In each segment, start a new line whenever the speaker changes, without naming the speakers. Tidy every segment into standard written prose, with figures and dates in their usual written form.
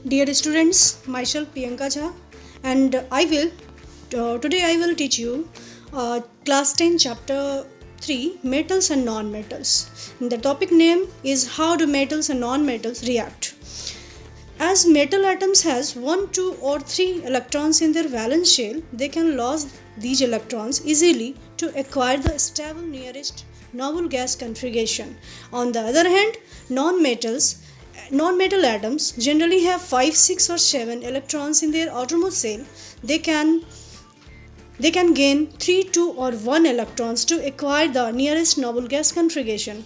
Dear students, myself Priyanka Jha, and today I will teach you class 10 chapter 3 metals and non-metals. The topic name is how do metals and non-metals react. As metal atoms has 1, 2 or 3 electrons in their valence shell, they can lose these electrons easily to acquire the stable nearest noble gas configuration. On the other hand, non-metal atoms generally have 5, 6 or 7 electrons in their outermost shell. They can gain 3, 2 or 1 electrons to acquire the nearest noble gas configuration.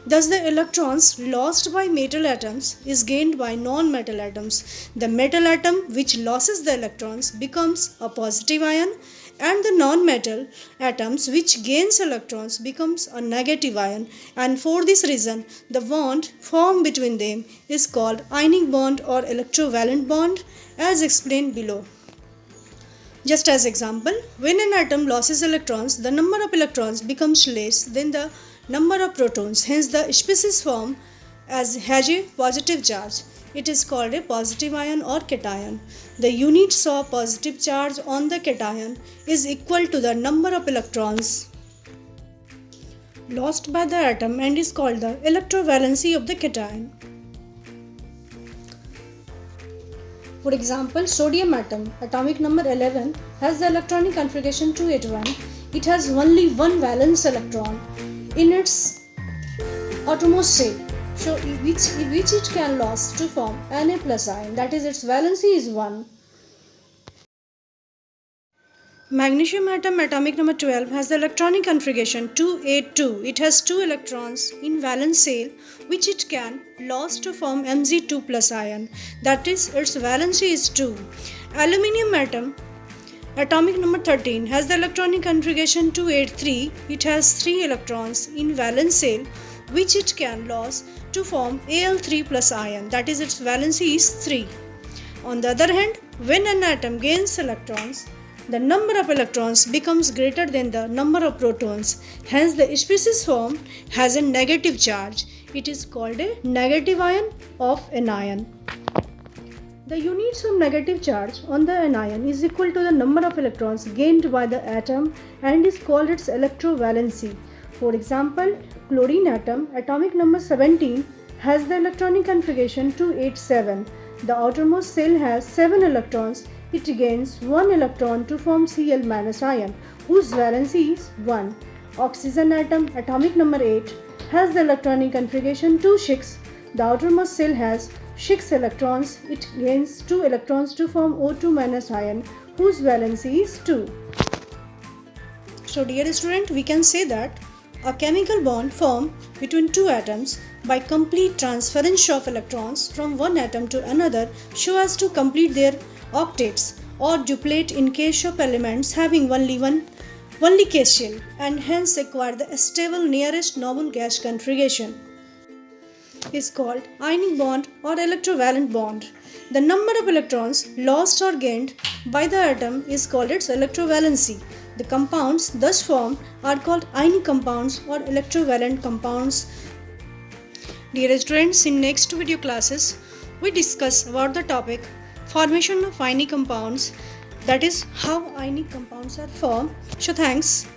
Thus, the electrons lost by metal atoms is gained by non-metal atoms. The metal atom which loses the electrons becomes a positive ion, and the non-metal atoms which gains electrons becomes a negative ion, and for this reason the bond formed between them is called ionic bond or electrovalent bond, as explained below. Just as example, when an atom loses electrons, the number of electrons becomes less than the number of protons. Hence, the species form has a positive charge. It is called a positive ion or cation. The units of positive charge on the cation is equal to the number of electrons lost by the atom and is called the electrovalency of the cation. For example, sodium atom, atomic number 11, has the electronic configuration 281. It has only one valence electron in its outermost shell, so which it can lose to form Na plus ion, that is, its valency is 1. Magnesium atom, atomic number 12, has the electronic configuration 282. It has 2 electrons in valence shell which it can lose to form Mg2 plus ion, that is, its valency is 2. Aluminium atom, atomic number 13, has the electronic configuration 283. It has 3 electrons in valence shell which it can lose to form Al3 plus ion, that is, its valency is 3. On the other hand, when an atom gains electrons, the number of electrons becomes greater than the number of protons. Hence, the species formed has a negative charge. It is called a negative ion of anion. The units of negative charge on the anion is equal to the number of electrons gained by the atom and is called its electrovalency. For example, chlorine atom, atomic number 17, has the electronic configuration 287. The outermost shell has 7 electrons. It gains 1 electron to form Cl- ion, whose valency is 1. Oxygen atom, atomic number 8, has the electronic configuration 26. The outermost shell has 6 electrons. It gains 2 electrons to form O2- ion, whose valency is 2. So, dear student, we can say that a chemical bond formed between two atoms by complete transference of electrons from one atom to another so as to complete their octets or duplet in case of elements having only case shell and hence acquire the stable nearest noble gas configuration is called ionic bond or electrovalent bond. The number of electrons lost or gained by the atom is called its electrovalency. The compounds thus formed are called ionic compounds or electrovalent compounds. Dear students, in next video classes we discuss about the topic formation of ionic compounds, that is how ionic compounds are formed. So thanks.